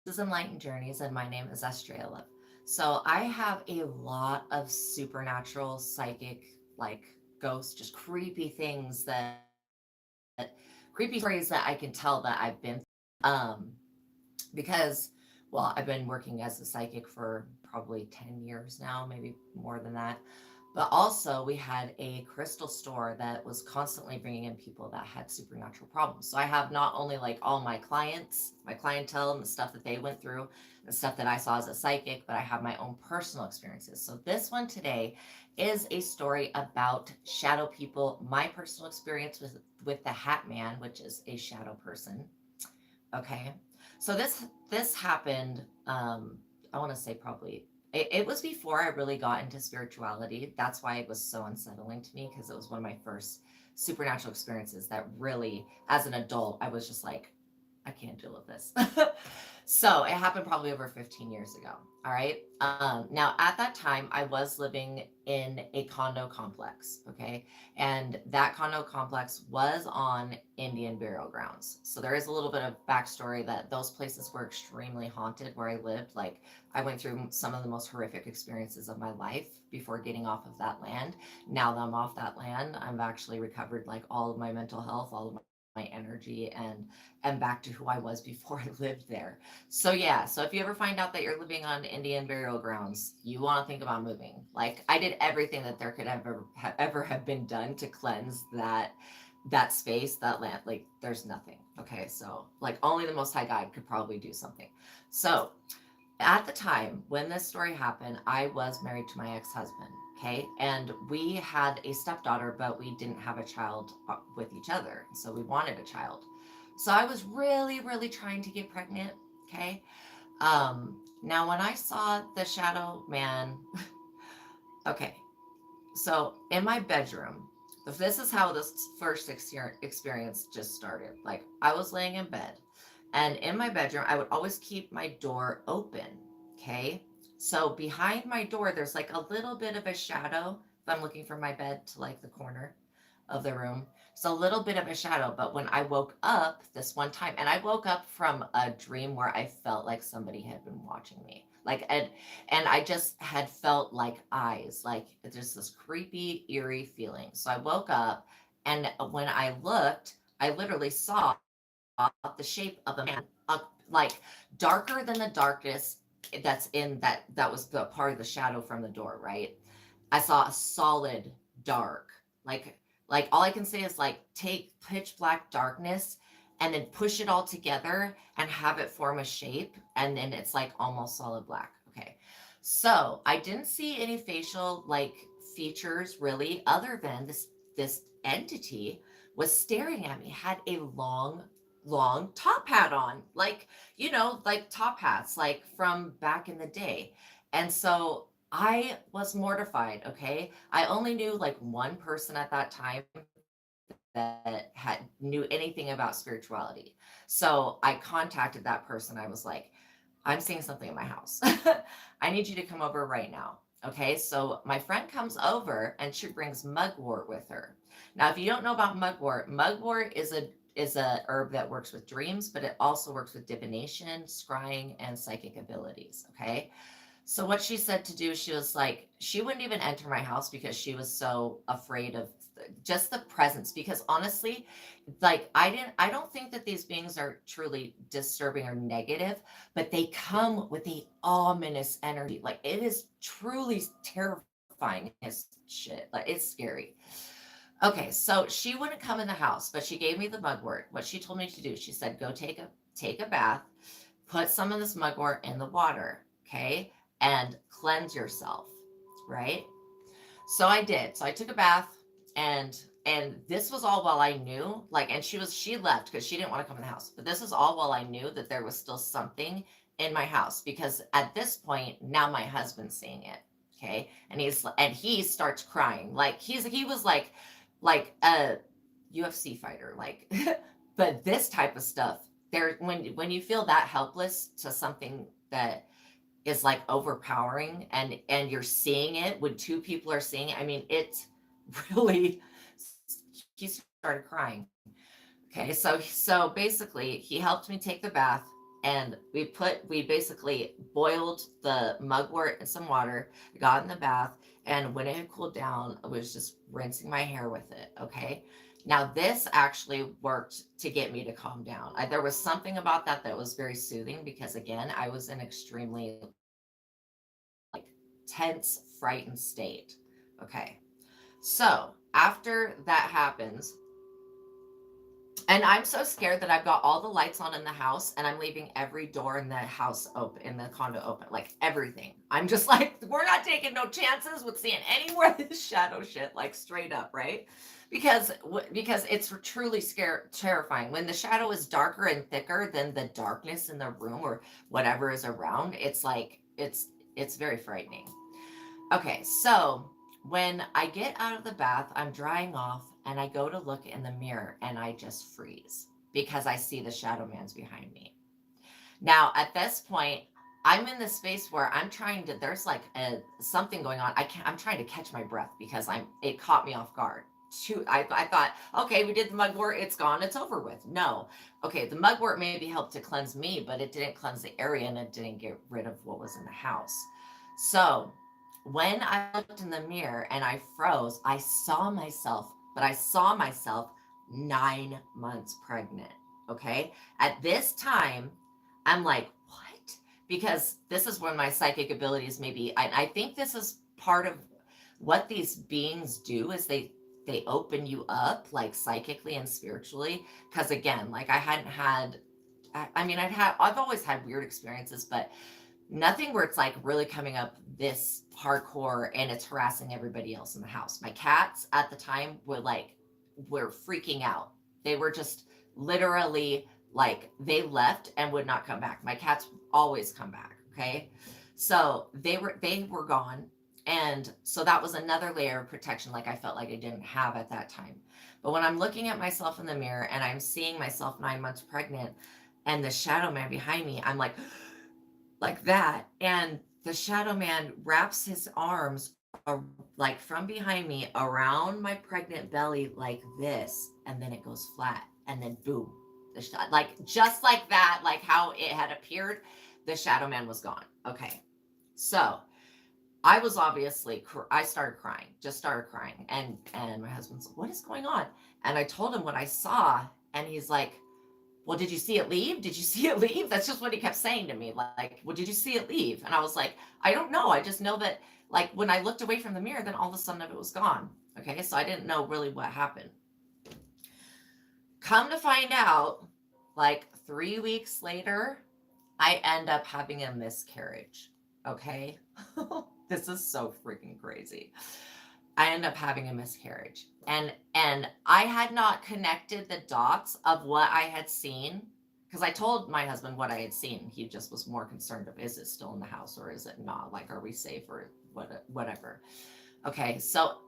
This is Enlightened Journeys, and my name is Astraea. So I have a lot of supernatural, psychic, like ghosts, just creepy things creepy stories that I can tell that I've been through. Because, well, I've been working as a psychic for probably 10 years now, maybe more than that. But also, we had a crystal store that was constantly bringing in people that had supernatural problems. So I have not only like all my clients, my clientele, and the stuff that they went through, the stuff that I saw as a psychic, but I have my own personal experiences. So this one today is a story about shadow people, my personal experience with the Hat Man, which is a shadow person. Okay. So this happened I want to say probably it was before I really got into spirituality. That's why it was so unsettling to me because it was one of my first supernatural experiences that really as an adult I was just like I can't deal with this. So it happened probably over 15 years ago. All right. Now, at that time, I was living in a condo complex. Okay. And that condo complex was on Indian burial grounds. So there is a little bit of backstory that those places were extremely haunted where I lived. Like, I went through some of the most horrific experiences of my life before getting off of that land. Now that I'm off that land, I've actually recovered like all of my mental health, all of my energy, and back to who I was before I lived there. So yeah, so if you ever find out that you're living on Indian burial grounds, you want to think about moving. Like I did everything that there could ever have been done to cleanse that space, that land. Like there's nothing. Okay, so like only the Most High God could probably do something. So at the time when this story happened, I was married to my ex-husband. Okay. And we had a stepdaughter, but we didn't have a child with each other. So we wanted a child. So I was really, really trying to get pregnant. Okay. Now, when I saw the shadow man, okay. So in my bedroom, this is how this first experience just started. Like I was laying in bed, and in my bedroom, I would always keep my door open. Okay. So behind my door, there's like a little bit of a shadow. If I'm looking from my bed to like the corner of the room, so a little bit of a shadow. But when I woke up this one time, and I woke up from a dream where I felt like somebody had been watching me, like and I just had felt like eyes, like just this creepy, eerie feeling. So I woke up, and when I looked, I literally saw the shape of a man, like darker than the darkness that's in that was the part of the shadow from the door, right? I saw a solid dark, like all I can say is like take pitch black darkness and then push it all together and have it form a shape, and then it's like almost solid black. Okay. So I didn't see any facial like features really other than this entity was staring at me, had a long top hat on, like like top hats like from back in the day. And so I was mortified. Okay, I only knew like one person at that time that had knew anything about spirituality. So I contacted that person. I was like, I'm seeing something in my house. I need you to come over right now. Okay, so my friend comes over and she brings mugwort with her. Now, if you don't know about mugwort, mugwort is a herb that works with dreams, but it also works with divination, scrying, and psychic abilities. Okay, so what she said to do, she was like, she wouldn't even enter my house because she was so afraid of just the presence. Because honestly, like I don't think that these beings are truly disturbing or negative, but they come with a ominous energy. Like it is truly terrifying as shit. Like it's scary. Okay, so she wouldn't come in the house, but she gave me the mugwort. What she told me to do, she said, go take a bath, put some of this mugwort in the water, okay, and cleanse yourself, right? So I did. So I took a bath, and this was all while I knew, like, and she left because she didn't want to come in the house. But this was all while I knew that there was still something in my house because at this point now my husband's seeing it. Okay. And he starts crying. Like he was like a UFC fighter, like but this type of stuff, there when you feel that helpless to something that is like overpowering, and you're seeing it when two people are seeing it. I mean, it really he started crying. Okay, so basically he helped me take the bath. and we basically boiled the mugwort in some water, got in the bath, and when it had cooled down, I was just rinsing my hair with it. Okay. Now this actually worked to get me to calm down. There was something about that that was very soothing because again, I was in extremely like tense, frightened state. Okay. So after that happens, and I'm so scared that I've got all the lights on in the house and I'm leaving every door in the house open, in the condo open, like everything. I'm just like, we're not taking no chances with seeing any more of this shadow shit, like straight up, right? Because it's truly terrifying. When the shadow is darker and thicker than the darkness in the room or whatever is around, it's like it's very frightening. Okay, so when I get out of the bath, I'm drying off and I go to look in the mirror and I just freeze because I see the shadow man's behind me. Now, at this point, I'm in this space where I'm trying to, there's like something going on. I'm trying to catch my breath because it caught me off guard. I thought, okay, we did the mugwort, it's gone, it's over with. No. Okay, the mugwort maybe helped to cleanse me, but it didn't cleanse the area and it didn't get rid of what was in the house. So when I looked in the mirror and I froze, I saw myself, but I saw myself 9 months pregnant. Okay. At this time, I'm like, what? Because this is when my psychic abilities maybe, I think this is part of what these beings do is they open you up like psychically and spiritually. Because again, like I hadn't had, I mean, I've always had weird experiences, but nothing where it's like really coming up this hardcore and it's harassing everybody else in the house. My cats at the time were freaking out. They were just literally like they left and would not come back. My cats always come back, okay? So they were gone. And so that was another layer of protection like I felt like I didn't have at that time. But when I'm looking at myself in the mirror and I'm seeing myself 9 months pregnant and the shadow man behind me, I'm like that. And the shadow man wraps his arms like from behind me around my pregnant belly like this. And then it goes flat. And then boom, like just like that, like how it had appeared, the shadow man was gone. Okay. So I was obviously, I started crying, just started crying. And my husband's like, what is going on? And I told him what I saw. And he's like, well, did you see it leave? Did you see it leave? That's just what he kept saying to me. Like, well, did you see it leave? And I was like, I don't know. I just know that, like, when I looked away from the mirror, then all of a sudden it was gone. Okay. So I didn't know really what happened. Come to find out, like 3 weeks later, I end up having a miscarriage. Okay. This is so freaking crazy. I end up having a miscarriage. And I had not connected the dots of what I had seen because I told my husband what I had seen. He just was more concerned of is it still in the house or is it not? Like, are we safe or whatever? Okay, so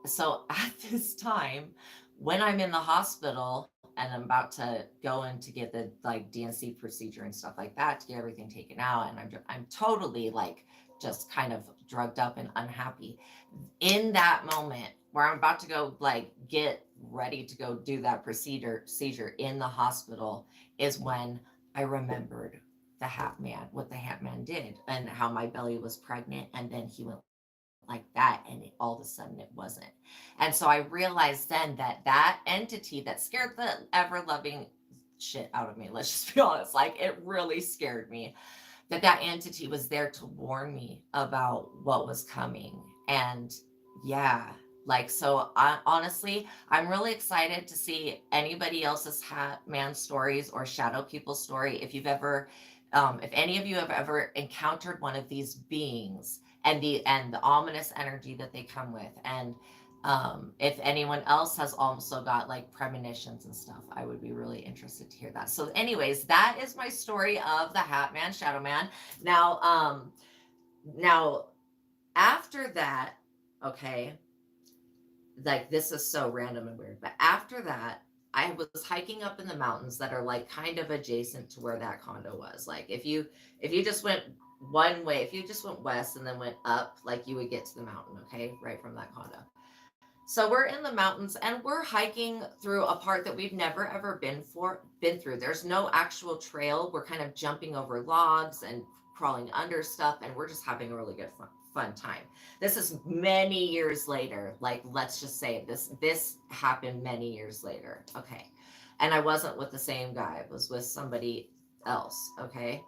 at this time, when I'm in the hospital and I'm about to go in to get the like DNC procedure and stuff like that to get everything taken out, and I'm totally like just kind of drugged up and unhappy. In that moment where I'm about to go like get ready to go do that procedure in the hospital is when I remembered the hat man, what the hat man did and how my belly was pregnant and then he went like that and all of a sudden it wasn't. And so I realized then that entity that scared the ever loving shit out of me, let's just be honest, like it really scared me, that entity was there to warn me about what was coming. And yeah, like so honestly, I'm really excited to see anybody else's hat man stories or shadow people story. If any of you have ever encountered one of these beings and the ominous energy that they come with, and if anyone else has also got like premonitions and stuff, I would be really interested to hear that. So anyways, that is my story of the hat man, shadow man. Now after that, okay, like this is so random and weird, but after that, I was hiking up in the mountains that are like kind of adjacent to where that condo was. Like if you just went one way, if you just went west and then went up, like you would get to the mountain, okay, right from that condo. So we're in the mountains and we're hiking through a part that we've never ever been through. There's no actual trail. We're kind of jumping over logs and crawling under stuff, and we're just having a really good fun time. This is many years later. Like, let's just say this happened many years later. Okay. And I wasn't with the same guy. I was with somebody else, okay?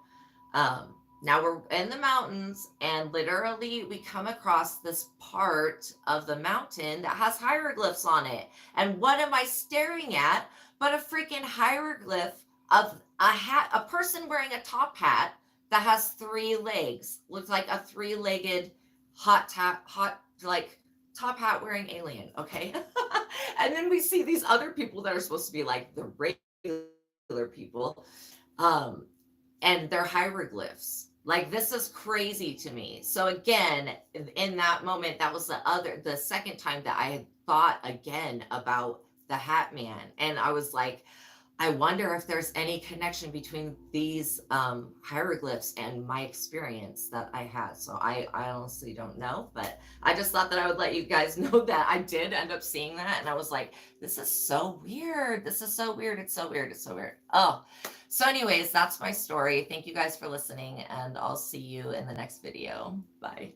Now we're in the mountains, and literally we come across this part of the mountain that has hieroglyphs on it. And what am I staring at but a freaking hieroglyph of a hat, a person wearing a top hat that has three legs, looks like a three-legged hot like top hat wearing alien, okay? And then we see these other people that are supposed to be like the regular people, um, and they're hieroglyphs. Like, this is crazy to me. So again, in that moment, that was the second time that I had thought again about the Hat Man, and I was like, I wonder if there's any connection between these hieroglyphs and my experience that I had. So I honestly don't know, but I just thought that I would let you guys know that I did end up seeing that. And I was like, this is so weird. This is so weird. It's so weird. It's so weird. Oh, so anyways, that's my story. Thank you guys for listening, and I'll see you in the next video. Bye.